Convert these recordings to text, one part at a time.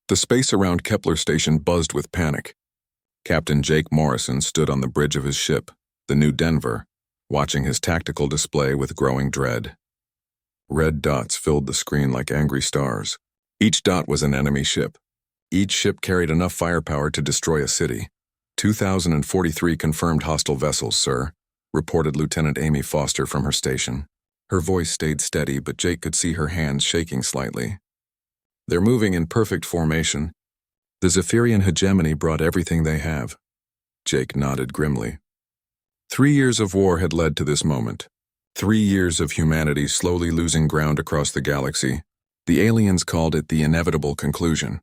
The space around Kepler Station buzzed with panic. Captain Jake Morrison stood on the bridge of his ship, the New Denver, watching his tactical display with growing dread. Red dots filled the screen like angry stars. Each dot was an enemy ship. Each ship carried enough firepower to destroy a city. 2,043 confirmed hostile vessels, sir, reported Lieutenant Amy Foster from her station. Her voice stayed steady, but Jake could see her hands shaking slightly. They're moving in perfect formation. The Zephyrian hegemony brought everything they have. Jake nodded grimly. 3 years of war had led to this moment. 3 years of humanity slowly losing ground across the galaxy. The aliens called it the inevitable conclusion.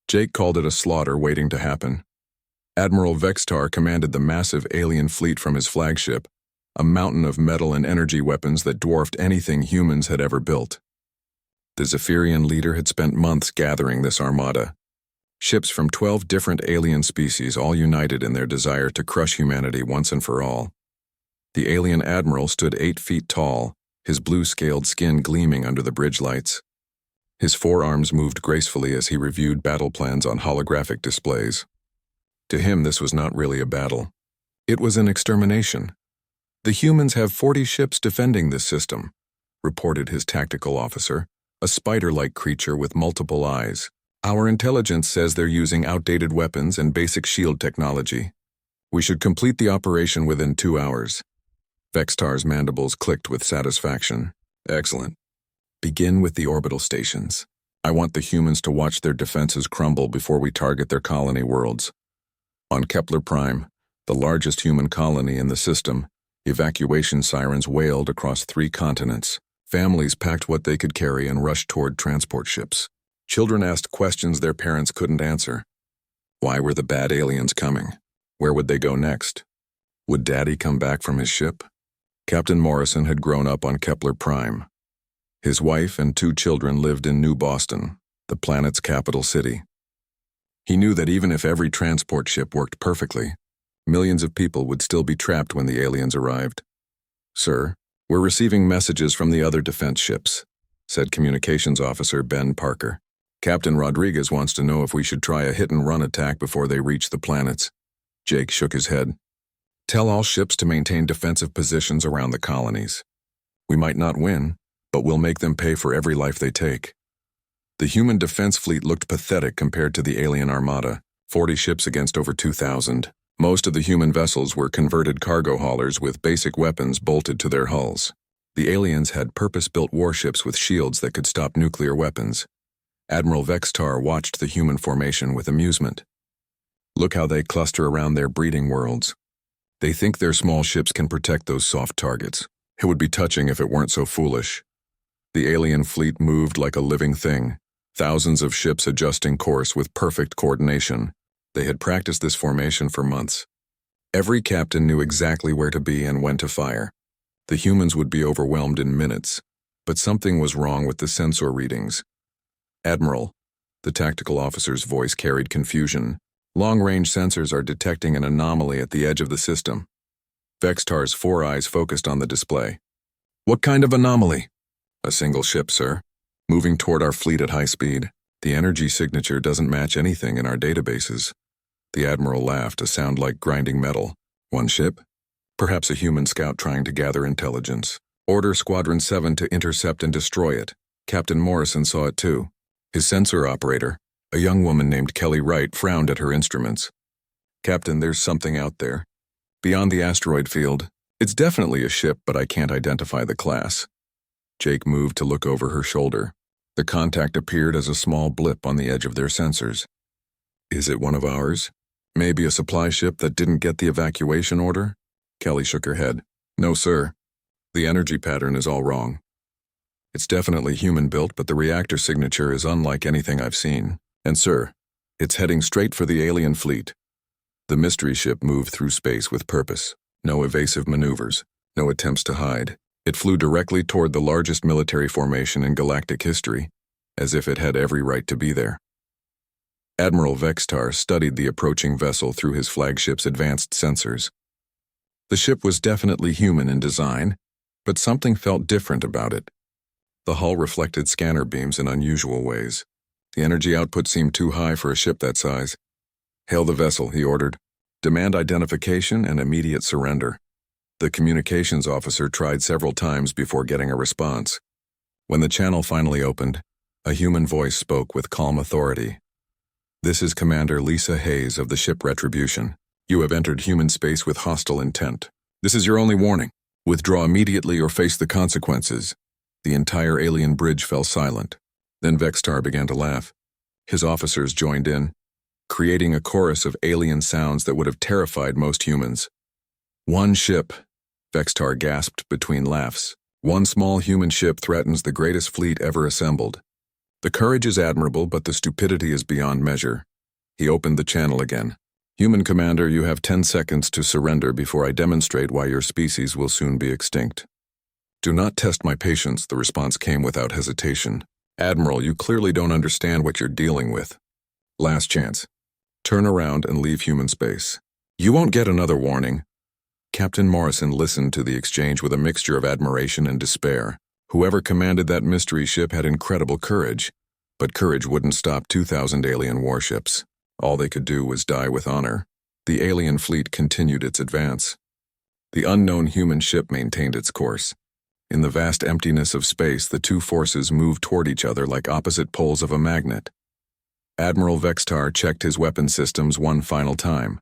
Jake called it a slaughter waiting to happen. Admiral Vextar commanded the massive alien fleet from his flagship, a mountain of metal and energy weapons that dwarfed anything humans had ever built. The Zephyrian leader had spent months gathering this armada. Ships from 12 different alien species, all united in their desire to crush humanity once and for all. The alien admiral stood 8 feet tall, his blue-scaled skin gleaming under the bridge lights. His forearms moved gracefully as he reviewed battle plans on holographic displays. To him, this was not really a battle. It was an extermination. The humans have 40 ships defending this system, reported his tactical officer, a spider-like creature with multiple eyes. Our intelligence says they're using outdated weapons and basic shield technology. We should complete the operation within 2 hours. Vextar's mandibles clicked with satisfaction. Excellent. Begin with the orbital stations. I want the humans to watch their defenses crumble before we target their colony worlds. On Kepler Prime, the largest human colony in the system, evacuation sirens wailed across 3 continents. Families packed what they could carry and rushed toward transport ships. Children asked questions their parents couldn't answer. Why were the bad aliens coming? Where would they go next? Would Daddy come back from his ship? Captain Morrison had grown up on Kepler Prime. His wife and 2 children lived in New Boston, the planet's capital city. He knew that even if every transport ship worked perfectly, millions of people would still be trapped when the aliens arrived. Sir, we're receiving messages from the other defense ships, said Communications Officer Ben Parker. Captain Rodriguez wants to know if we should try a hit-and-run attack before they reach the planets. Jake shook his head. Tell all ships to maintain defensive positions around the colonies. We might not win, but we'll make them pay for every life they take. The human defense fleet looked pathetic compared to the alien armada, 40 ships against over 2,000. Most of the human vessels were converted cargo haulers with basic weapons bolted to their hulls. The aliens had purpose-built warships with shields that could stop nuclear weapons. Admiral Vextar watched the human formation with amusement. Look how they cluster around their breeding worlds. They think their small ships can protect those soft targets. It would be touching if it weren't so foolish. The alien fleet moved like a living thing, thousands of ships adjusting course with perfect coordination. They had practiced this formation for months. Every captain knew exactly where to be and when to fire. The humans would be overwhelmed in minutes, but something was wrong with the sensor readings. Admiral, the tactical officer's voice carried confusion. Long-range sensors are detecting an anomaly at the edge of the system. Vextar's 4 eyes focused on the display. What kind of anomaly? A single ship, sir. Moving toward our fleet at high speed. The energy signature doesn't match anything in our databases. The Admiral laughed, a sound like grinding metal. One ship? Perhaps a human scout trying to gather intelligence. Order Squadron 7 to intercept and destroy it. Captain Morrison saw it too. His sensor operator, a young woman named Kelly Wright, frowned at her instruments. Captain, there's something out there. Beyond the asteroid field. It's definitely a ship, but I can't identify the class. Jake moved to look over her shoulder. The contact appeared as a small blip on the edge of their sensors. Is it one of ours? Maybe a supply ship that didn't get the evacuation order? Kelly shook her head. No, sir. The energy pattern is all wrong. It's definitely human-built, but the reactor signature is unlike anything I've seen. And, sir, it's heading straight for the alien fleet. The mystery ship moved through space with purpose. No evasive maneuvers, no attempts to hide. It flew directly toward the largest military formation in galactic history, as if it had every right to be there. Admiral Vextar studied the approaching vessel through his flagship's advanced sensors. The ship was definitely human in design, but something felt different about it. The hull reflected scanner beams in unusual ways. The energy output seemed too high for a ship that size. "Hail the vessel," he ordered. "Demand identification and immediate surrender." The communications officer tried several times before getting a response. When the channel finally opened, a human voice spoke with calm authority. "This is Commander Lisa Hayes of the ship Retribution. You have entered human space with hostile intent. This is your only warning. Withdraw immediately or face the consequences." The entire alien bridge fell silent. Then Vextar began to laugh. His officers joined in, creating a chorus of alien sounds that would have terrified most humans. "One ship," Vextar gasped between laughs. "One small human ship threatens the greatest fleet ever assembled. The courage is admirable, but the stupidity is beyond measure." He opened the channel again. "Human Commander, you have 10 seconds to surrender before I demonstrate why your species will soon be extinct." "Do not test my patience," the response came without hesitation. "Admiral, you clearly don't understand what you're dealing with. Last chance. Turn around and leave human space. You won't get another warning." Captain Morrison listened to the exchange with a mixture of admiration and despair. Whoever commanded that mystery ship had incredible courage, but courage wouldn't stop 2,000 alien warships. All they could do was die with honor. The alien fleet continued its advance. The unknown human ship maintained its course. In the vast emptiness of space, the two forces moved toward each other like opposite poles of a magnet. Admiral Vextar checked his weapon systems one final time.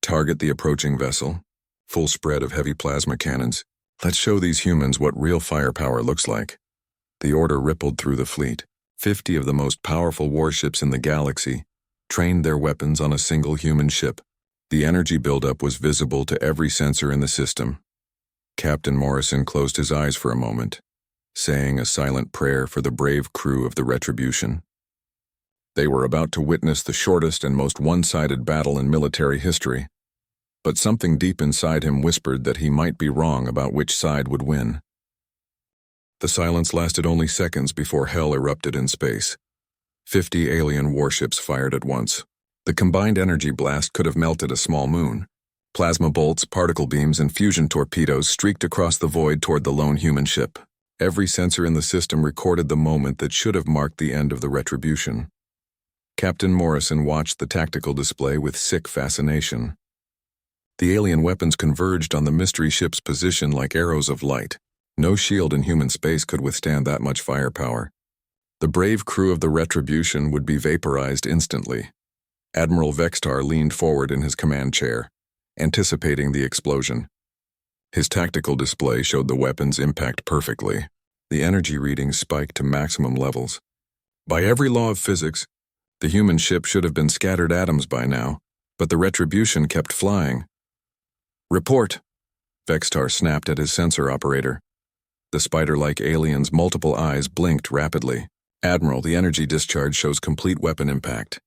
Target the approaching vessel. Full spread of heavy plasma cannons. Let's show these humans what real firepower looks like. The order rippled through the fleet. 50 of the most powerful warships in the galaxy trained their weapons on a single human ship. The energy buildup was visible to every sensor in the system. Captain Morrison closed his eyes for a moment, saying a silent prayer for the brave crew of the Retribution. They were about to witness the shortest and most one-sided battle in military history, but something deep inside him whispered that he might be wrong about which side would win. The silence lasted only seconds before hell erupted in space. 50 alien warships fired at once. The combined energy blast could have melted a small moon. Plasma bolts, particle beams, and fusion torpedoes streaked across the void toward the lone human ship. Every sensor in the system recorded the moment that should have marked the end of the Retribution. Captain Morrison watched the tactical display with sick fascination. The alien weapons converged on the mystery ship's position like arrows of light. No shield in human space could withstand that much firepower. The brave crew of the Retribution would be vaporized instantly. Admiral Vextar leaned forward in his command chair, anticipating the explosion. His tactical display showed the weapon's impact perfectly. The energy readings spiked to maximum levels. By every law of physics, the human ship should have been scattered atoms by now, but the Retribution kept flying. "Report!" Vextar snapped at his sensor operator. The spider-like alien's multiple eyes blinked rapidly. "Admiral, the energy discharge shows complete weapon impact,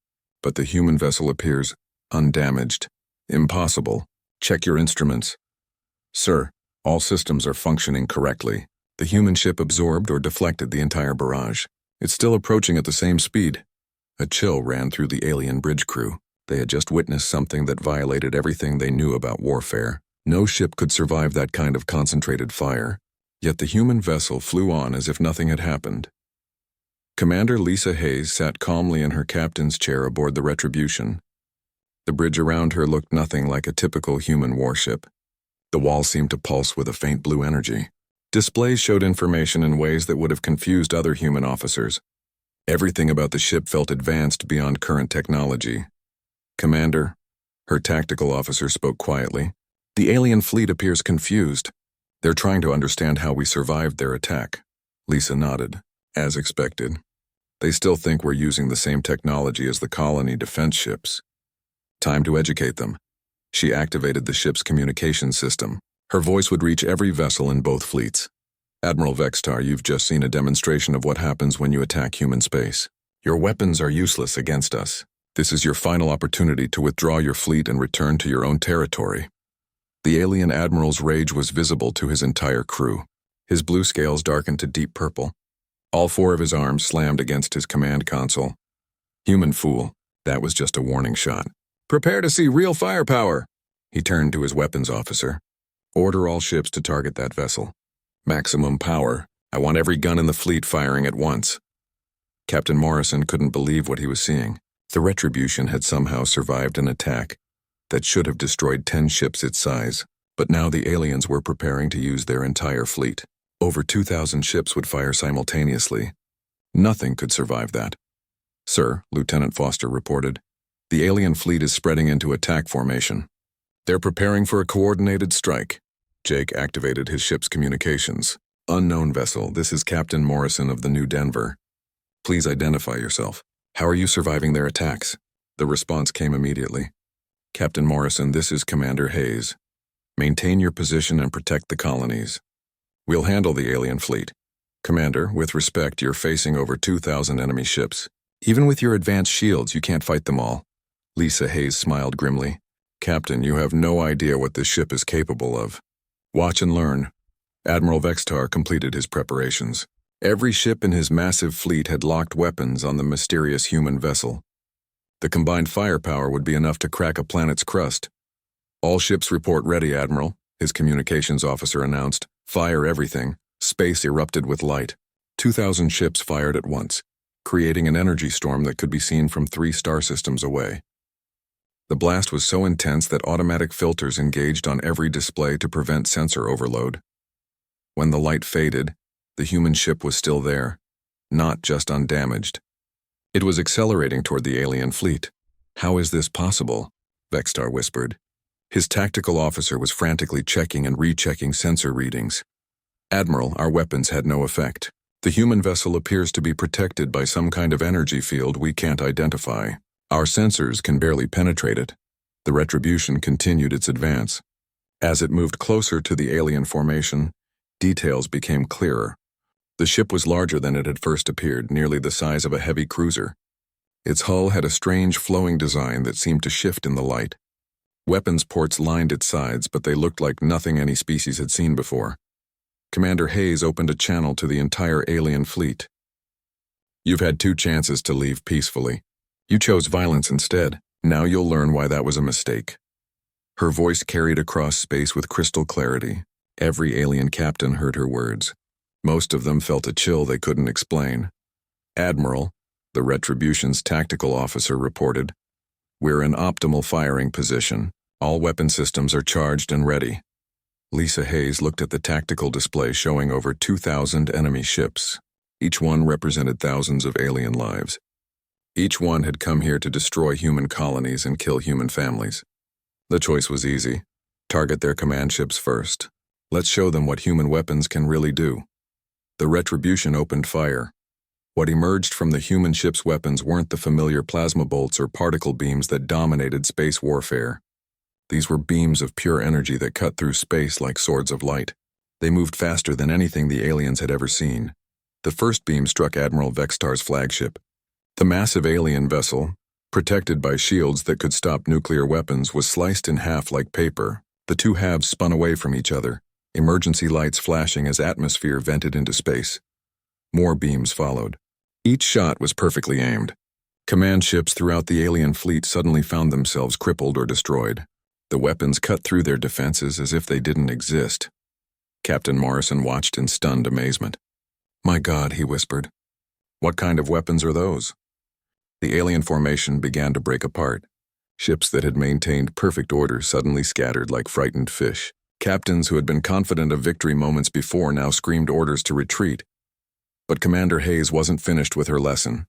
but the human vessel appears undamaged. Impossible. Check your instruments." "Sir, all systems are functioning correctly. The human ship absorbed or deflected the entire barrage. It's still approaching at the same speed." A chill ran through the alien bridge crew. They had just witnessed something that violated everything they knew about warfare. No ship could survive that kind of concentrated fire. Yet the human vessel flew on as if nothing had happened. Commander Lisa Hayes sat calmly in her captain's chair aboard the Retribution. The bridge around her looked nothing like a typical human warship. The walls seemed to pulse with a faint blue energy. Displays showed information in ways that would have confused other human officers. Everything about the ship felt advanced beyond current technology. "Commander," her tactical officer spoke quietly, "the alien fleet appears confused. They're trying to understand how we survived their attack." Lisa nodded, as expected. "They still think we're using the same technology as the colony defense ships. Time to educate them." She activated the ship's communication system. Her voice would reach every vessel in both fleets. "Admiral Vextar, you've just seen a demonstration of what happens when you attack human space. Your weapons are useless against us. This is your final opportunity to withdraw your fleet and return to your own territory." The alien admiral's rage was visible to his entire crew. His blue scales darkened to deep purple. All 4 of his arms slammed against his command console. "Human fool, that was just a warning shot. Prepare to see real firepower." He turned to his weapons officer. "Order all ships to target that vessel. Maximum power. I want every gun in the fleet firing at once." Captain Morrison couldn't believe what he was seeing. The Retribution had somehow survived an attack that should have destroyed 10 ships its size, but now the aliens were preparing to use their entire fleet. Over 2,000 ships would fire simultaneously. Nothing could survive that. "Sir," Lieutenant Foster reported, "the alien fleet is spreading into attack formation. They're preparing for a coordinated strike." Jake activated his ship's communications. "Unknown vessel, this is Captain Morrison of the New Denver. Please identify yourself. How are you surviving their attacks?" The response came immediately. "Captain Morrison, this is Commander Hayes. Maintain your position and protect the colonies. We'll handle the alien fleet. Commander, with respect, you're facing over 2,000 enemy ships. Even with your advanced shields, you can't fight them all." Lisa Hayes smiled grimly. "Captain, you have no idea what this ship is capable of. Watch and learn." Admiral Vextar completed his preparations. Every ship in his massive fleet had locked weapons on the mysterious human vessel. The combined firepower would be enough to crack a planet's crust. "All ships report ready, Admiral," his communications officer announced. "Fire everything." Space erupted with light. 2,000 ships fired at once, creating an energy storm that could be seen from 3 star systems away. The blast was so intense that automatic filters engaged on every display to prevent sensor overload. When the light faded, the human ship was still there, not just undamaged. It was accelerating toward the alien fleet. "How is this possible?" Vextar whispered. His tactical officer was frantically checking and rechecking sensor readings. "Admiral, our weapons had no effect. The human vessel appears to be protected by some kind of energy field we can't identify. Our sensors can barely penetrate it." The Retribution continued its advance. As it moved closer to the alien formation, details became clearer. The ship was larger than it had first appeared, nearly the size of a heavy cruiser. Its hull had a strange flowing design that seemed to shift in the light. Weapons ports lined its sides, but they looked like nothing any species had seen before. Commander Hayes opened a channel to the entire alien fleet. "You've had 2 chances to leave peacefully. You chose violence instead. Now you'll learn why that was a mistake." Her voice carried across space with crystal clarity. Every alien captain heard her words. Most of them felt a chill they couldn't explain. "Admiral," the Retribution's tactical officer reported, "we're in optimal firing position. All weapon systems are charged and ready." Lisa Hayes looked at the tactical display showing over 2,000 enemy ships. Each one represented thousands of alien lives. Each one had come here to destroy human colonies and kill human families. The choice was easy. Target their command ships first. Let's show them what human weapons can really do. The Retribution opened fire. What emerged from the human ship's weapons weren't the familiar plasma bolts or particle beams that dominated space warfare. These were beams of pure energy that cut through space like swords of light. They moved faster than anything the aliens had ever seen. The first beam struck Admiral Vextar's flagship. The massive alien vessel, protected by shields that could stop nuclear weapons, was sliced in half like paper. The 2 halves spun away from each other, emergency lights flashing as atmosphere vented into space. More beams followed. Each shot was perfectly aimed. Command ships throughout the alien fleet suddenly found themselves crippled or destroyed. The weapons cut through their defenses as if they didn't exist. Captain Morrison watched in stunned amazement. "My God," he whispered. "What kind of weapons are those?" The alien formation began to break apart. Ships that had maintained perfect order suddenly scattered like frightened fish. Captains who had been confident of victory moments before now screamed orders to retreat. But Commander Hayes wasn't finished with her lesson.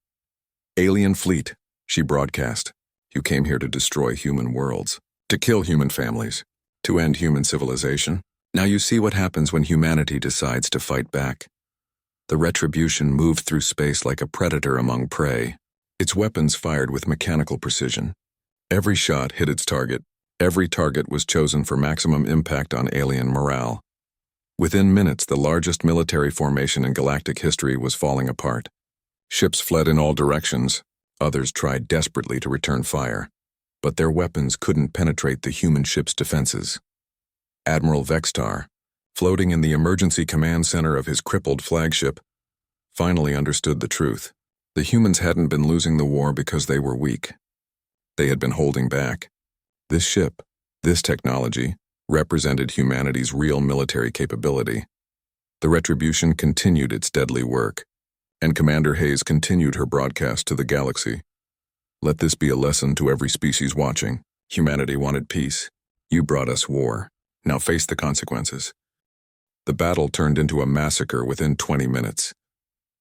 "Alien fleet," she broadcast. "You came here to destroy human worlds, to kill human families, to end human civilization. Now you see what happens when humanity decides to fight back." The Retribution moved through space like a predator among prey. Its weapons fired with mechanical precision. Every shot hit its target. Every target was chosen for maximum impact on alien morale. Within minutes, the largest military formation in galactic history was falling apart. Ships fled in all directions. Others tried desperately to return fire. But their weapons couldn't penetrate the human ship's defenses. Admiral Vextar, floating in the emergency command center of his crippled flagship, finally understood the truth. The humans hadn't been losing the war because they were weak. They had been holding back. This ship, this technology, represented humanity's real military capability. The Retribution continued its deadly work. and Commander Hayes continued her broadcast to the galaxy. Let this be a lesson to every species watching. Humanity wanted peace. You brought us war. Now face the consequences. The battle turned into a massacre within 20 minutes.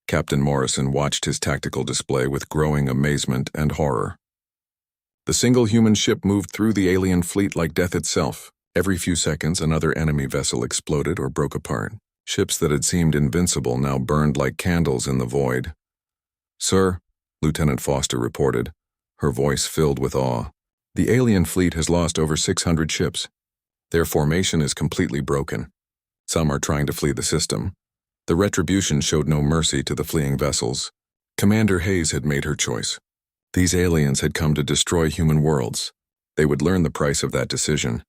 Captain Morrison watched his tactical display with growing amazement and horror. The single human ship moved through the alien fleet like death itself. Every few seconds, another enemy vessel exploded or broke apart. Ships that had seemed invincible now burned like candles in the void. "Sir," Lieutenant Foster reported, her voice filled with awe, "the alien fleet has lost over 600 ships. Their formation is completely broken. Some are trying to flee the system. The retribution showed no mercy to the fleeing vessels. Commander Hayes had made her choice. These aliens had come to destroy human worlds. They would learn the price of that decision.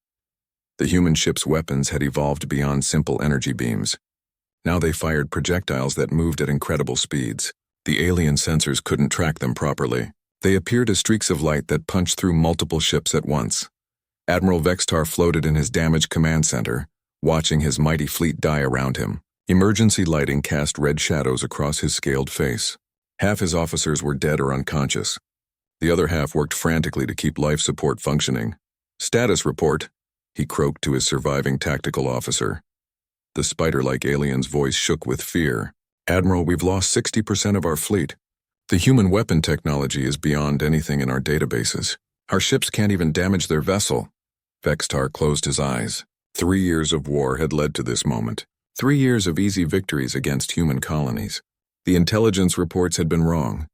The human ship's weapons had evolved beyond simple energy beams. Now they fired projectiles that moved at incredible speeds. The alien sensors couldn't track them properly. They appeared as streaks of light that punched through multiple ships at once. Admiral Vextar floated in his damaged command center, watching his mighty fleet die around him. Emergency lighting cast red shadows across his scaled face. Half his officers were dead or unconscious. The other half worked frantically to keep life support functioning. "Status report," he croaked to his surviving tactical officer. The spider-like alien's voice shook with fear. "Admiral, we've lost 60% of our fleet. The human weapon technology is beyond anything in our databases. Our ships can't even damage their vessel." Vextar closed his eyes. 3 years of war had led to this moment. 3 years of easy victories against human colonies. The intelligence reports had been wrong.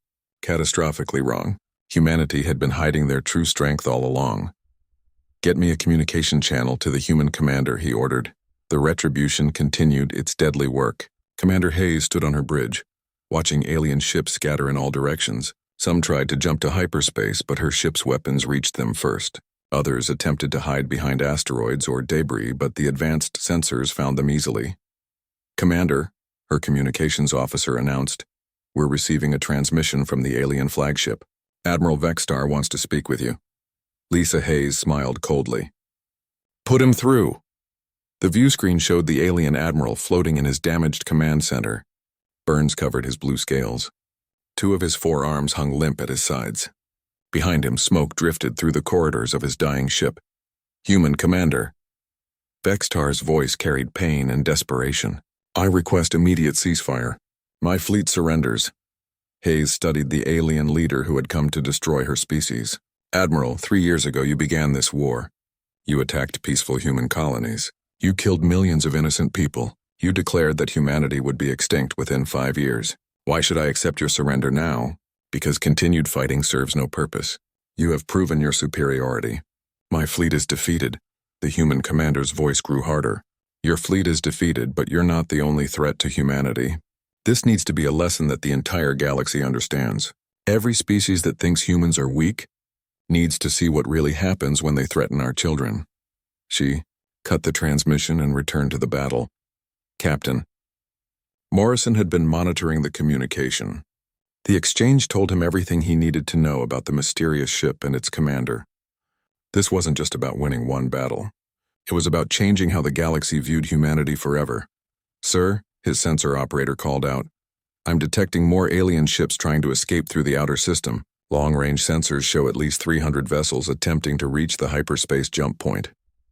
Catastrophically wrong. Humanity had been hiding their true strength all along. "Get me a communication channel to the human commander," he ordered. The retribution continued its deadly work. Commander Hayes stood on her bridge, watching alien ships scatter in all directions. Some tried to jump to hyperspace, but her ship's weapons reached them first. Others attempted to hide behind asteroids or debris, but the advanced sensors found them easily. "Commander," her communications officer announced, "we're receiving a transmission from the alien flagship. Admiral Vextar wants to speak with you." Lisa Hayes smiled coldly. "Put him through." The view screen showed the alien admiral floating in his damaged command center. Burns covered his blue scales. 2 of his 4 arms hung limp at his sides. Behind him, smoke drifted through the corridors of his dying ship. "Human commander." Vextar's voice carried pain and desperation. "I request immediate ceasefire. My fleet surrenders." Hayes studied the alien leader who had come to destroy her species. "Admiral, 3 years ago you began this war. You attacked peaceful human colonies. You killed millions of innocent people. You declared that humanity would be extinct within 5 years. Why should I accept your surrender now? Because continued fighting serves no purpose. You have proven your superiority. My fleet is defeated." The human commander's voice grew harder. "Your fleet is defeated, but you're not the only threat to humanity. This needs to be a lesson that the entire galaxy understands. Every species that thinks humans are weak needs to see what really happens when they threaten our children." She cut the transmission and returned to the battle. "Captain." Morrison had been monitoring the communication. The exchange told him everything he needed to know about the mysterious ship and its commander. This wasn't just about winning one battle. It was about changing how the galaxy viewed humanity forever. "Sir," his sensor operator called out, "I'm detecting more alien ships trying to escape through the outer system. Long-range sensors show at least 300 vessels attempting to reach the hyperspace jump point."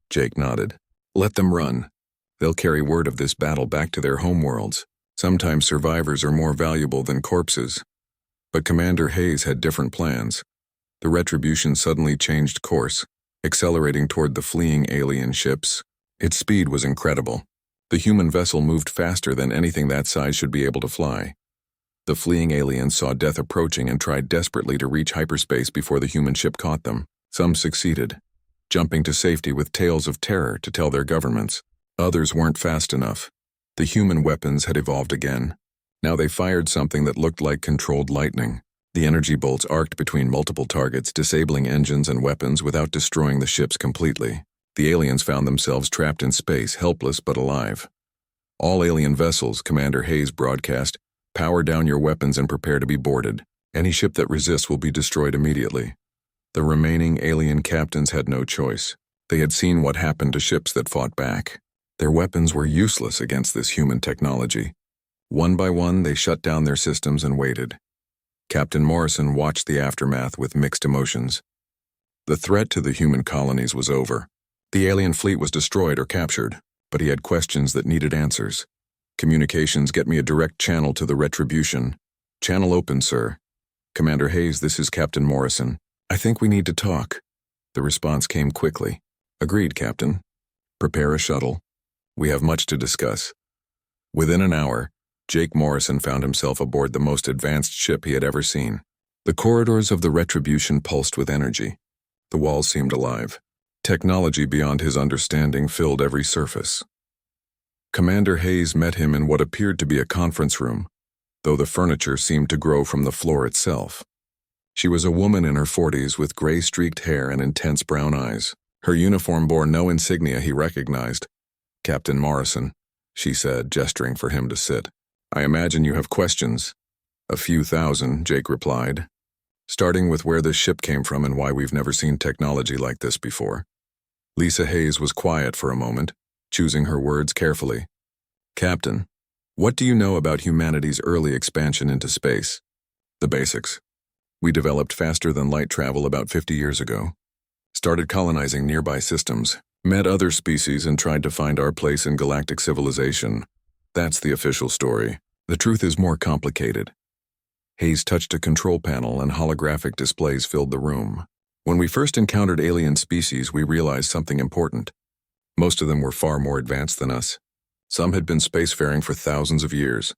Jake nodded. "Let them run. They'll carry word of this battle back to their homeworlds. Sometimes survivors are more valuable than corpses." But Commander Hayes had different plans. The retribution suddenly changed course, accelerating toward the fleeing alien ships. Its speed was incredible. The human vessel moved faster than anything that size should be able to fly. The fleeing aliens saw death approaching and tried desperately to reach hyperspace before the human ship caught them. Some succeeded, jumping to safety with tales of terror to tell their governments. Others weren't fast enough. The human weapons had evolved again. Now they fired something that looked like controlled lightning. The energy bolts arced between multiple targets, disabling engines and weapons without destroying the ships completely. The aliens found themselves trapped in space, helpless but alive. "All alien vessels," Commander Hayes broadcast, "power down your weapons and prepare to be boarded. Any ship that resists will be destroyed immediately." The remaining alien captains had no choice. They had seen what happened to ships that fought back. Their weapons were useless against this human technology. One by one, they shut down their systems and waited. Captain Morrison watched the aftermath with mixed emotions. The threat to the human colonies was over. The alien fleet was destroyed or captured, but he had questions that needed answers. Communications, get me a direct channel to the Retribution. Channel open, sir. Commander Hayes, this is Captain Morrison. I think we need to talk. The response came quickly. Agreed, Captain. Prepare a shuttle. We have much to discuss. Within an hour, Jake Morrison found himself aboard the most advanced ship he had ever seen. The corridors of the Retribution pulsed with energy. The walls seemed alive. Technology beyond his understanding filled every surface. Commander Hayes met him in what appeared to be a conference room, though the furniture seemed to grow from the floor itself. She was a woman in her 40s with gray-streaked hair and intense brown eyes. Her uniform bore no insignia he recognized. Captain Morrison, she said, gesturing for him to sit. I imagine you have questions. A few thousand, Jake replied, starting with where this ship came from and why we've never seen technology like this before. Lisa Hayes was quiet for a moment, choosing her words carefully. Captain, what do you know about humanity's early expansion into space? The basics. We developed faster than light travel about 50 years ago. Started colonizing nearby systems, met other species and tried to find our place in galactic civilization. That's the official story. The truth is more complicated. Hayes touched a control panel and holographic displays filled the room. When we first encountered alien species, we realized something important. Most of them were far more advanced than us. Some had been spacefaring for thousands of years.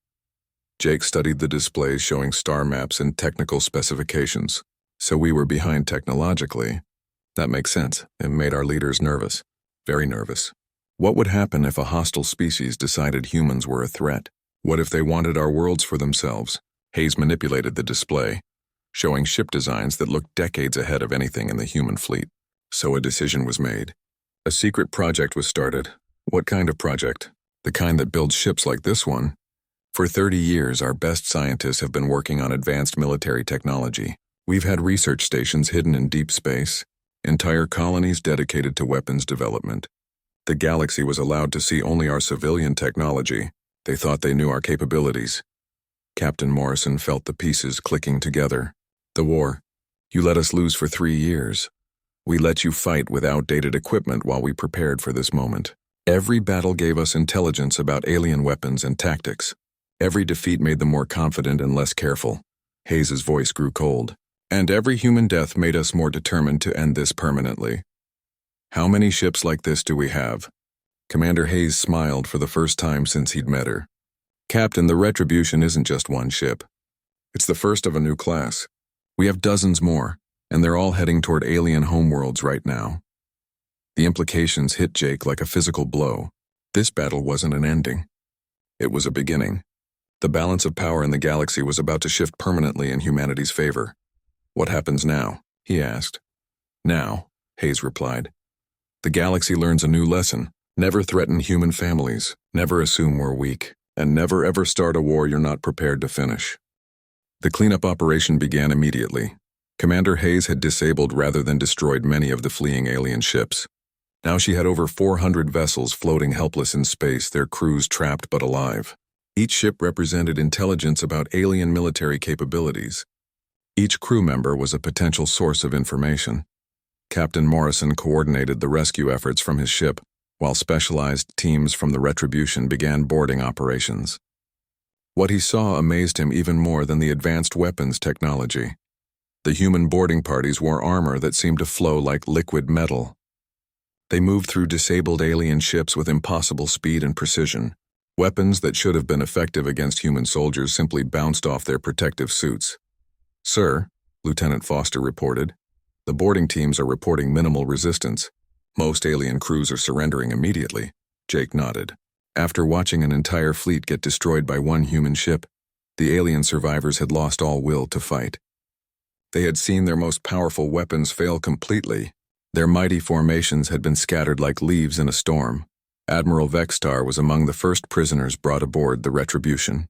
Jake studied the displays showing star maps and technical specifications. So we were behind technologically. That makes sense. It made our leaders nervous. Very nervous. What would happen if a hostile species decided humans were a threat? What if they wanted our worlds for themselves? Hayes manipulated the display, showing ship designs that looked decades ahead of anything in the human fleet. So a decision was made. A secret project was started. What kind of project? The kind that builds ships like this one. For 30 years, our best scientists have been working on advanced military technology. We've had research stations hidden in deep space, entire colonies dedicated to weapons development. The galaxy was allowed to see only our civilian technology. They thought they knew our capabilities. Captain Morrison felt the pieces clicking together. The war. You let us lose for 3 years. We let you fight with outdated equipment while we prepared for this moment. Every battle gave us intelligence about alien weapons and tactics. Every defeat made them more confident and less careful. Hayes's voice grew cold. And every human death made us more determined to end this permanently. How many ships like this do we have? Commander Hayes smiled for the first time since he'd met her. Captain, the Retribution isn't just one ship. It's the first of a new class. We have dozens more, and they're all heading toward alien homeworlds right now. The implications hit Jake like a physical blow. This battle wasn't an ending. It was a beginning. The balance of power in the galaxy was about to shift permanently in humanity's favor. What happens now? He asked. Now, Hayes replied. The galaxy learns a new lesson. Never threaten human families, never assume we're weak, and never ever start a war you're not prepared to finish. The cleanup operation began immediately. Commander Hayes had disabled rather than destroyed many of the fleeing alien ships. Now she had over 400 vessels floating helpless in space, their crews trapped but alive. Each ship represented intelligence about alien military capabilities. Each crew member was a potential source of information. Captain Morrison coordinated the rescue efforts from his ship, while specialized teams from the Retribution began boarding operations. What he saw amazed him even more than the advanced weapons technology. The human boarding parties wore armor that seemed to flow like liquid metal. They moved through disabled alien ships with impossible speed and precision. Weapons that should have been effective against human soldiers simply bounced off their protective suits. Sir, Lieutenant Foster reported, the boarding teams are reporting minimal resistance. Most alien crews are surrendering immediately. Jake nodded. After watching an entire fleet get destroyed by one human ship, the alien survivors had lost all will to fight. They had seen their most powerful weapons fail completely. Their mighty formations had been scattered like leaves in a storm. Admiral Vextar was among the first prisoners brought aboard the Retribution.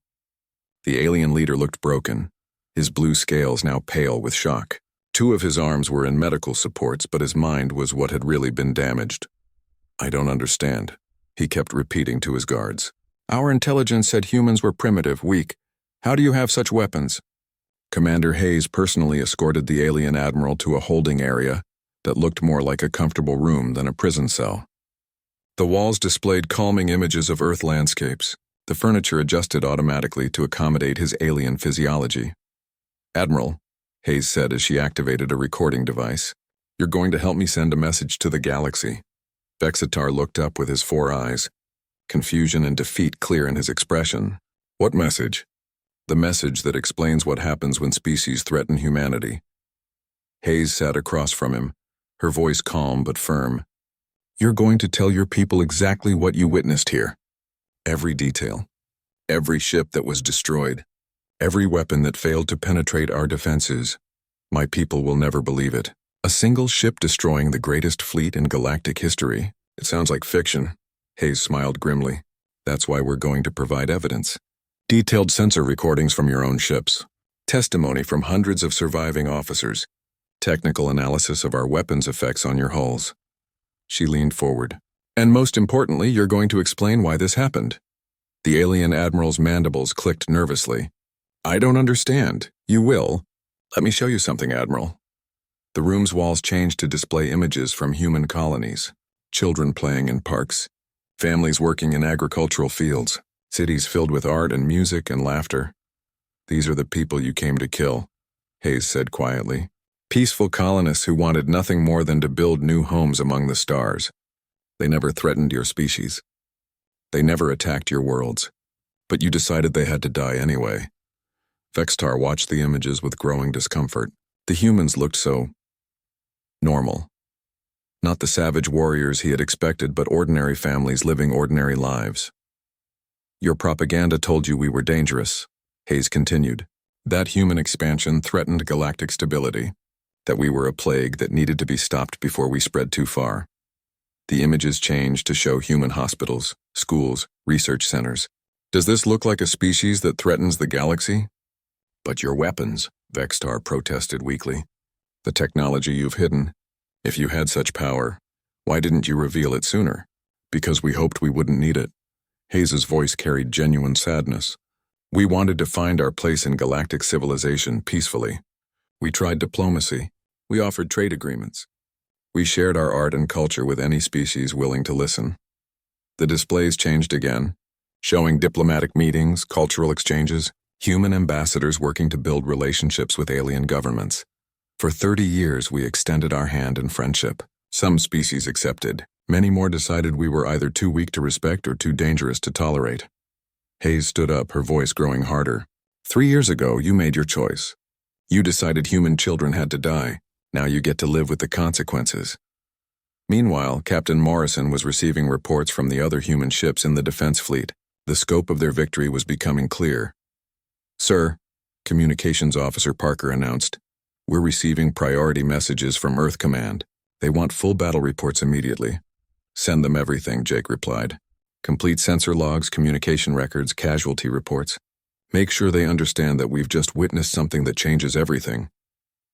The alien leader looked broken, his blue scales now pale with shock. 2 of his arms were in medical supports, but his mind was what had really been damaged. I don't understand, he kept repeating to his guards. Our intelligence said humans were primitive, weak. How do you have such weapons? Commander Hayes personally escorted the alien admiral to a holding area that looked more like a comfortable room than a prison cell. The walls displayed calming images of Earth landscapes. The furniture adjusted automatically to accommodate his alien physiology. "Admiral," Hayes said as she activated a recording device, "you're going to help me send a message to the galaxy." Vexitar looked up with his 4 eyes, confusion and defeat clear in his expression. "What message?" "The message that explains what happens when species threaten humanity." Hayes sat across from him, her voice calm but firm. "You're going to tell your people exactly what you witnessed here. Every detail. Every ship that was destroyed. Every weapon that failed to penetrate our defenses. My people will never believe it. A single ship destroying the greatest fleet in galactic history. It sounds like fiction." Hayes smiled grimly. "That's why we're going to provide evidence. Detailed sensor recordings from your own ships. Testimony from hundreds of surviving officers. Technical analysis of our weapons' effects on your hulls." She leaned forward. "And most importantly, you're going to explain why this happened." The alien admiral's mandibles clicked nervously. "I don't understand. You will. Let me show you something, Admiral." The room's walls changed to display images from human colonies. Children playing in parks. Families working in agricultural fields. Cities filled with art and music and laughter. "These are the people you came to kill," Hayes said quietly. "Peaceful colonists who wanted nothing more than to build new homes among the stars. They never threatened your species. They never attacked your worlds. But you decided they had to die anyway." Vextar watched the images with growing discomfort. The humans looked so normal. Not the savage warriors he had expected, but ordinary families living ordinary lives. "Your propaganda told you we were dangerous," Hayes continued. "That human expansion threatened galactic stability. That we were a plague that needed to be stopped before we spread too far." The images changed to show human hospitals, schools, research centers. "Does this look like a species that threatens the galaxy?" "But your weapons," Vextar protested weakly. "The technology you've hidden. If you had such power, why didn't you reveal it sooner?" "Because we hoped we wouldn't need it." Hayes's voice carried genuine sadness. "We wanted to find our place in galactic civilization peacefully. We tried diplomacy. We offered trade agreements. We shared our art and culture with any species willing to listen." The displays changed again, showing diplomatic meetings, cultural exchanges, human ambassadors working to build relationships with alien governments. "For 30 years we extended our hand in friendship. Some species accepted. Many more decided we were either too weak to respect or too dangerous to tolerate." Hayes stood up, her voice growing harder. 3 years ago, you made your choice. You decided human children had to die. Now you get to live with the consequences. Meanwhile, Captain Morrison was receiving reports from the other human ships in the defense fleet. The scope of their victory was becoming clear. "Sir," Communications Officer Parker announced, "we're receiving priority messages from Earth Command. They want full battle reports immediately." "Send them everything," Jake replied. "Complete sensor logs, communication records, casualty reports. Make sure they understand that we've just witnessed something that changes everything."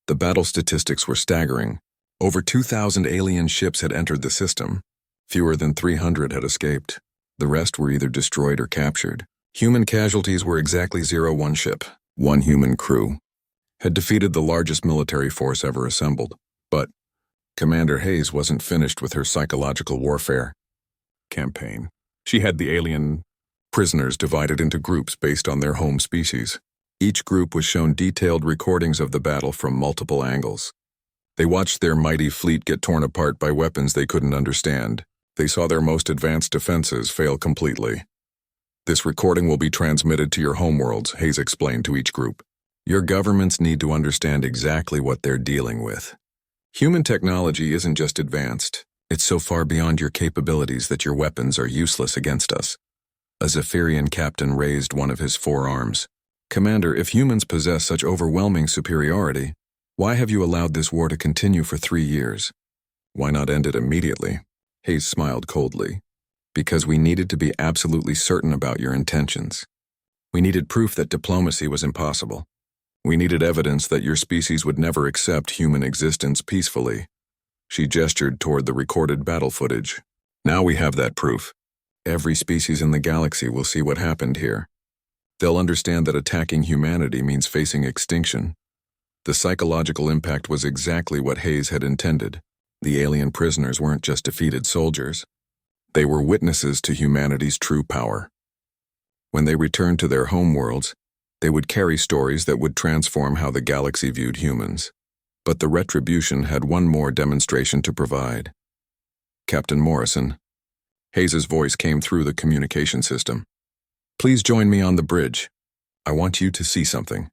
The battle statistics were staggering. Over 2,000 alien ships had entered the system. Fewer than 300 had escaped. The rest were either destroyed or captured. Human casualties were exactly 0. One ship, one human crew, had defeated the largest military force ever assembled. But Commander Hayes wasn't finished with her psychological warfare campaign. She had the alien prisoners divided into groups based on their home species. Each group was shown detailed recordings of the battle from multiple angles. They watched their mighty fleet get torn apart by weapons they couldn't understand. They saw their most advanced defenses fail completely. "This recording will be transmitted to your homeworlds," Hayes explained to each group. "Your governments need to understand exactly what they're dealing with. Human technology isn't just advanced. It's so far beyond your capabilities that your weapons are useless against us." A Zephyrian captain raised one of his forearms. "Commander, if humans possess such overwhelming superiority, why have you allowed this war to continue for 3 years? Why not end it immediately?" Hayes smiled coldly. "Because we needed to be absolutely certain about your intentions. We needed proof that diplomacy was impossible. We needed evidence that your species would never accept human existence peacefully." She gestured toward the recorded battle footage. "Now we have that proof. Every species in the galaxy will see what happened here. They'll understand that attacking humanity means facing extinction. The psychological impact was exactly what Hayes had intended. The alien prisoners weren't just defeated soldiers. They were witnesses to humanity's true power. When they returned to their homeworlds, they would carry stories that would transform how the galaxy viewed humans. But the Retribution had one more demonstration to provide. Captain Morrison. Hayes's voice came through the communication system. Please join me on the bridge. I want you to see something.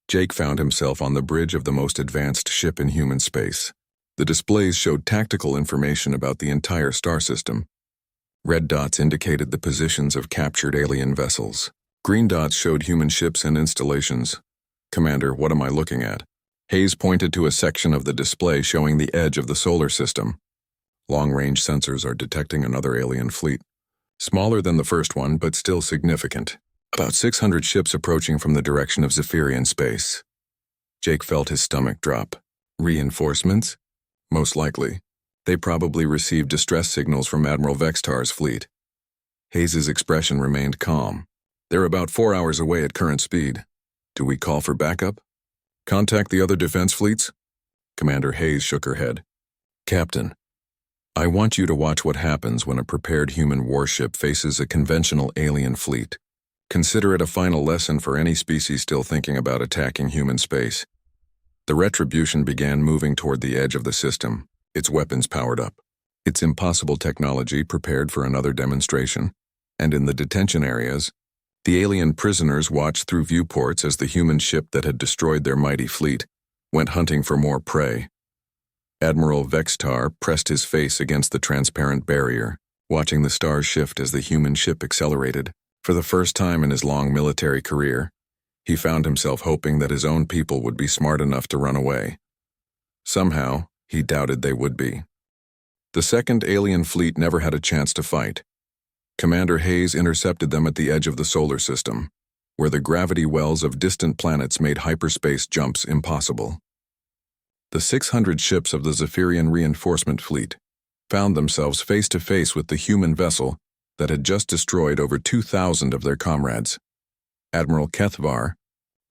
Jake found himself on the bridge of the most advanced ship in human space. The displays showed tactical information about the entire star system. Red dots indicated the positions of captured alien vessels. Green dots showed human ships and installations. Commander, what am I looking at? Hayes pointed to a section of the display showing the edge of the solar system. Long-range sensors are detecting another alien fleet. Smaller than the first one, but still significant. About 600 ships approaching from the direction of Zephyrian space. Jake felt his stomach drop. Reinforcements? Most likely. They probably received distress signals from Admiral Vextar's fleet. Hayes's expression remained calm. They're about 4 hours away at current speed. Do we call for backup? Contact the other defense fleets? Commander Hayes shook her head. Captain, I want you to watch what happens when a prepared human warship faces a conventional alien fleet. Consider it a final lesson for any species still thinking about attacking human space. The Retribution began moving toward the edge of the system, its weapons powered up. Its impossible technology prepared for another demonstration. And in the detention areas, the alien prisoners watched through viewports as the human ship that had destroyed their mighty fleet went hunting for more prey. Admiral Vextar pressed his face against the transparent barrier, watching the stars shift as the human ship accelerated. For the first time in his long military career, he found himself hoping that his own people would be smart enough to run away. Somehow, he doubted they would be. The second alien fleet never had a chance to fight. Commander Hayes intercepted them at the edge of the solar system, where the gravity wells of distant planets made hyperspace jumps impossible. The 600 ships of the Zephyrian reinforcement fleet found themselves face to face with the human vessel that had just destroyed over 2,000 of their comrades. Admiral Kethvar,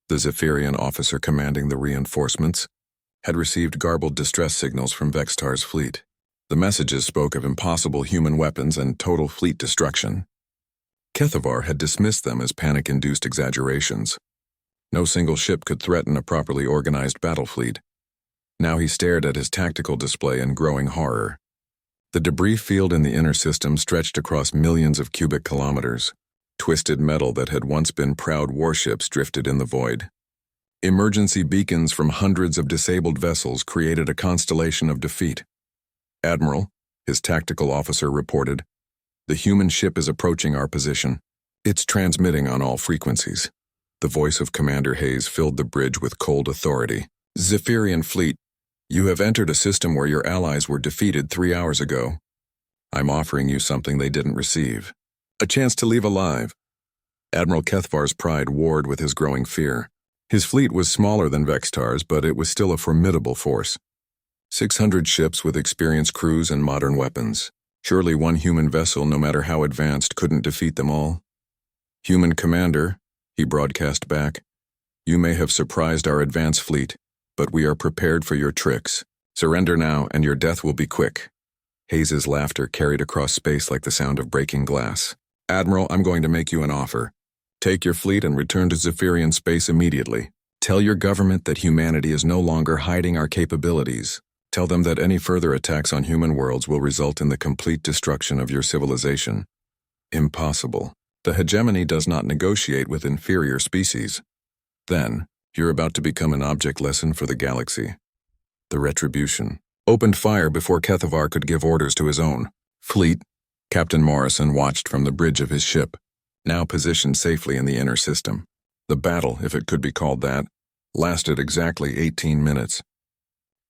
the Zephyrian officer commanding the reinforcements, had received garbled distress signals from Vextar's fleet. The messages spoke of impossible human weapons and total fleet destruction. Kethvar had dismissed them as panic-induced exaggerations. No single ship could threaten a properly organized battle fleet. Now he stared at his tactical display in growing horror. The debris field in the inner system stretched across millions of cubic kilometers. Twisted metal that had once been proud warships drifted in the void. Emergency beacons from hundreds of disabled vessels created a constellation of defeat. Admiral, his tactical officer reported, the human ship is approaching our position. It's transmitting on all frequencies. The voice of Commander Hayes filled the bridge with cold authority. Zephyrian fleet, you have entered a system where your allies were defeated 3 hours ago. I'm offering you something they didn't receive. A chance to leave alive. Admiral Kethvar's pride warred with his growing fear. His fleet was smaller than Vextar's, but it was still a formidable force. 600 ships with experienced crews and modern weapons. Surely one human vessel, no matter how advanced, couldn't defeat them all. Human commander, he broadcast back, you may have surprised our advance fleet, but we are prepared for your tricks. Surrender now, and your death will be quick. Hayes's laughter carried across space like the sound of breaking glass. Admiral, I'm going to make you an offer. Take your fleet and return to Zephyrian space immediately. Tell your government that humanity is no longer hiding our capabilities. Tell them that any further attacks on human worlds will result in the complete destruction of your civilization. Impossible. The hegemony does not negotiate with inferior species. Then, you're about to become an object lesson for the galaxy. The Retribution opened fire before Kethvar could give orders to his own fleet. Captain Morrison watched from the bridge of his ship, now positioned safely in the inner system. The battle, if it could be called that, lasted exactly 18 minutes.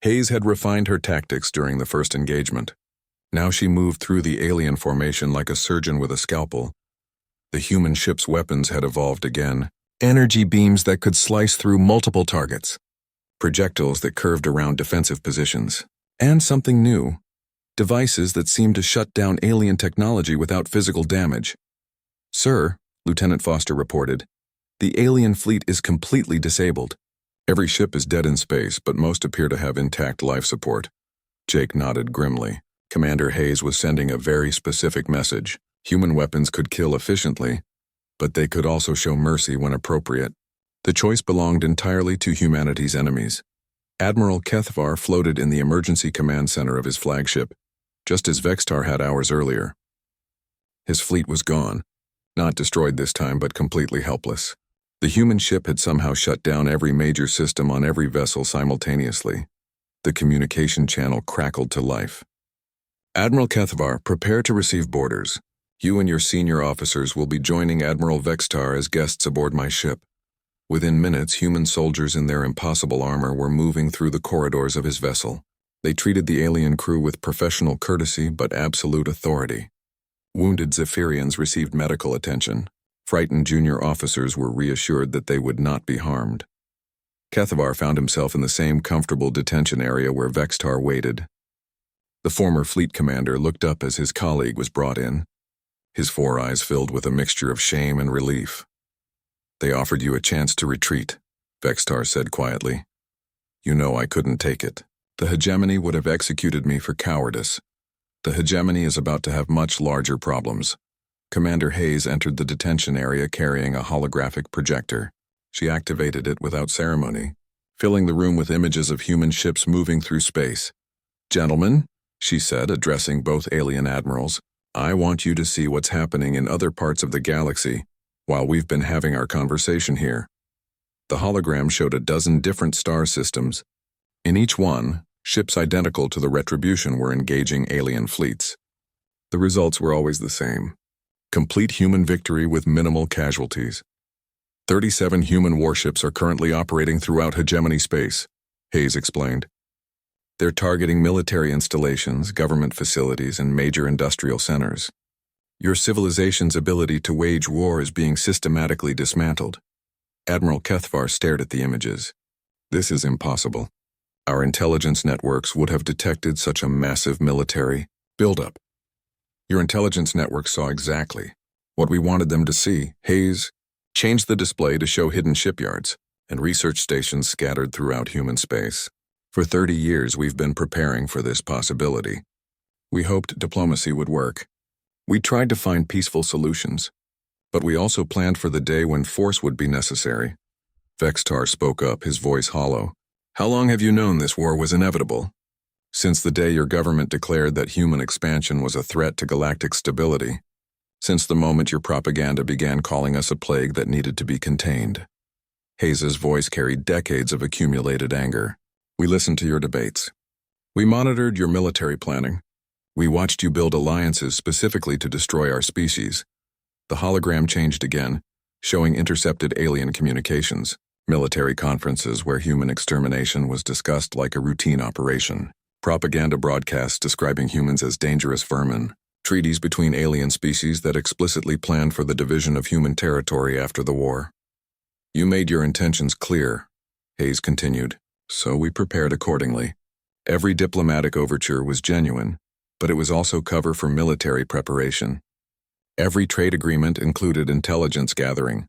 Hayes had refined her tactics during the first engagement. Now she moved through the alien formation like a surgeon with a scalpel. The human ship's weapons had evolved again. Energy beams that could slice through multiple targets. Projectiles that curved around defensive positions. And something new. devices that seemed to shut down alien technology without physical damage. "Sir," Lieutenant Foster reported, "the alien fleet is completely disabled. Every ship is dead in space, but most appear to have intact life support." Jake nodded grimly. Commander Hayes was sending a very specific message. Human weapons could kill efficiently, but they could also show mercy when appropriate. The choice belonged entirely to humanity's enemies. Admiral Kethvar floated in the emergency command center of his flagship, just as Vextar had hours earlier. His fleet was gone, not destroyed this time, but completely helpless. The human ship had somehow shut down every major system on every vessel simultaneously. The communication channel crackled to life. "Admiral Kethvar, prepare to receive boarders. You and your senior officers will be joining Admiral Vextar as guests aboard my ship." Within minutes, human soldiers in their impossible armor were moving through the corridors of his vessel. They treated the alien crew with professional courtesy but absolute authority. Wounded Zephyrians received medical attention. Frightened junior officers were reassured that they would not be harmed. Kethvar found himself in the same comfortable detention area where Vextar waited. The former fleet commander looked up as his colleague was brought in, his 4 eyes filled with a mixture of shame and relief. "They offered you a chance to retreat," Vextar said quietly. "You know I couldn't take it. The hegemony would have executed me for cowardice. The hegemony is about to have much larger problems." Commander Hayes entered the detention area carrying a holographic projector. She activated it without ceremony, filling the room with images of human ships moving through space. "Gentlemen," she said, addressing both alien admirals, "I want you to see what's happening in other parts of the galaxy while we've been having our conversation here." The hologram showed a dozen different star systems. In each one, ships identical to the Retribution were engaging alien fleets. The results were always the same: complete human victory with minimal casualties. 37 human warships are currently operating throughout hegemony space, Hayes explained. They're targeting military installations, government facilities, and major industrial centers. Your civilization's ability to wage war is being systematically dismantled. Admiral Kethvar stared at the images. "This is impossible. Our intelligence networks would have detected such a massive military buildup." "Your intelligence networks saw exactly what we wanted them to see." Hayes changed the display to show hidden shipyards and research stations scattered throughout human space. "For 30 years we've been preparing for this possibility. We hoped diplomacy would work. We tried to find peaceful solutions, but we also planned for the day when force would be necessary." Vextar spoke up, his voice hollow. "How long have you known this war was inevitable?" "Since the day your government declared that human expansion was a threat to galactic stability. Since the moment your propaganda began calling us a plague that needed to be contained." Hayes' voice carried decades of accumulated anger. "We listened to your debates. We monitored your military planning. We watched you build alliances specifically to destroy our species." The hologram changed again, showing intercepted alien communications, military conferences where human extermination was discussed like a routine operation, propaganda broadcasts describing humans as dangerous vermin, treaties between alien species that explicitly planned for the division of human territory after the war. "You made your intentions clear," Hayes continued, "so we prepared accordingly. Every diplomatic overture was genuine, but it was also cover for military preparation. Every trade agreement included intelligence gathering.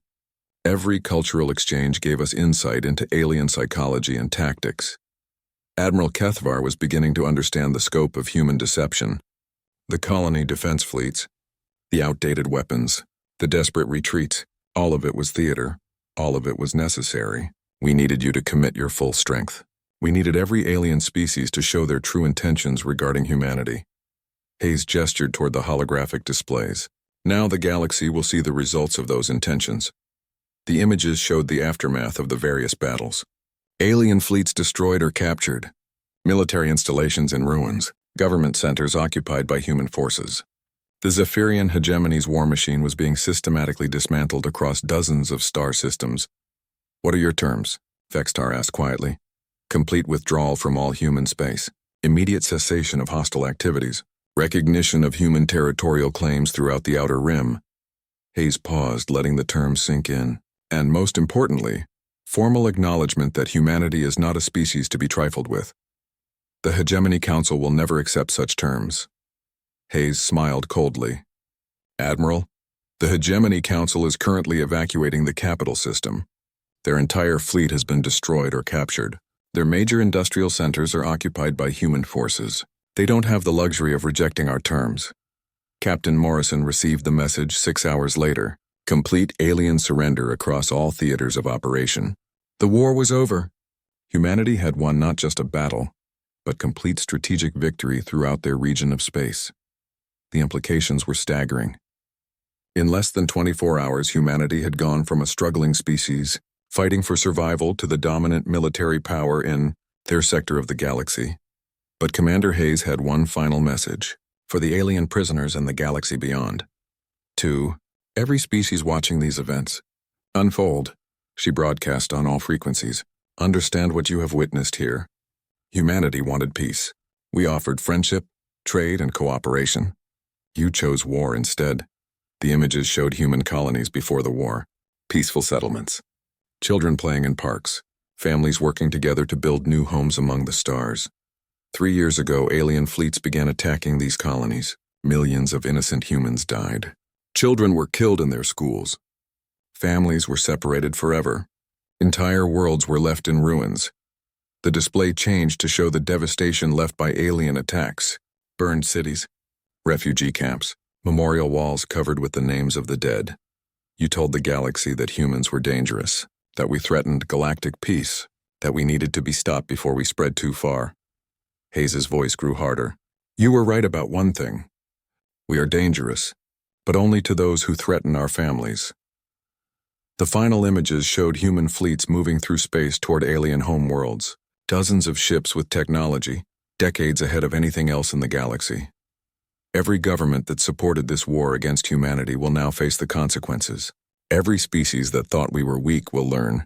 Every cultural exchange gave us insight into alien psychology and tactics." Admiral Kethvar was beginning to understand the scope of human deception. The colony defense fleets, the outdated weapons, the desperate retreats, all of it was theater. All of it was necessary. "We needed you to commit your full strength. We needed every alien species to show their true intentions regarding humanity." Hayes gestured toward the holographic displays. "Now the galaxy will see the results of those intentions." The images showed the aftermath of the various battles. Alien fleets destroyed or captured, military installations in ruins, government centers occupied by human forces. The Zephyrian hegemony's war machine was being systematically dismantled across dozens of star systems. "What are your terms?" Vextar asked quietly. "Complete withdrawal from all human space, immediate cessation of hostile activities, recognition of human territorial claims throughout the Outer Rim." Hayes paused, letting the terms sink in. "And most importantly, formal acknowledgement that humanity is not a species to be trifled with." The Hegemony Council will never accept such terms. Hayes smiled coldly. Admiral, the Hegemony Council is currently evacuating the capital system. Their entire fleet has been destroyed or captured. Their major industrial centers are occupied by human forces. They don't have the luxury of rejecting our terms. Captain Morrison received the message 6 hours later. Complete alien surrender across all theaters of operation. The war was over. Humanity had won not just a battle, but complete strategic victory throughout their region of space. The implications were staggering. In less than 24 hours, humanity had gone from a struggling species, fighting for survival, to the dominant military power in their sector of the galaxy. But Commander Hayes had one final message for the alien prisoners and the galaxy beyond. To every species watching these events, unfold, she broadcast on all frequencies. Understand what you have witnessed here. Humanity wanted peace. We offered friendship, trade, and cooperation. You chose war instead. The images showed human colonies before the war, peaceful settlements, children playing in parks, families working together to build new homes among the stars. 3 years ago, alien fleets began attacking these colonies. Millions of innocent humans died. Children were killed in their schools. Families were separated forever. Entire worlds were left in ruins. The display changed to show the devastation left by alien attacks. Burned cities, refugee camps, memorial walls covered with the names of the dead. You told the galaxy that humans were dangerous, that we threatened galactic peace, that we needed to be stopped before we spread too far. Hayes's voice grew harder. You were right about one thing. We are dangerous, but only to those who threaten our families. The final images showed human fleets moving through space toward alien homeworlds. Dozens of ships with technology, decades ahead of anything else in the galaxy. Every government that supported this war against humanity will now face the consequences. Every species that thought we were weak will learn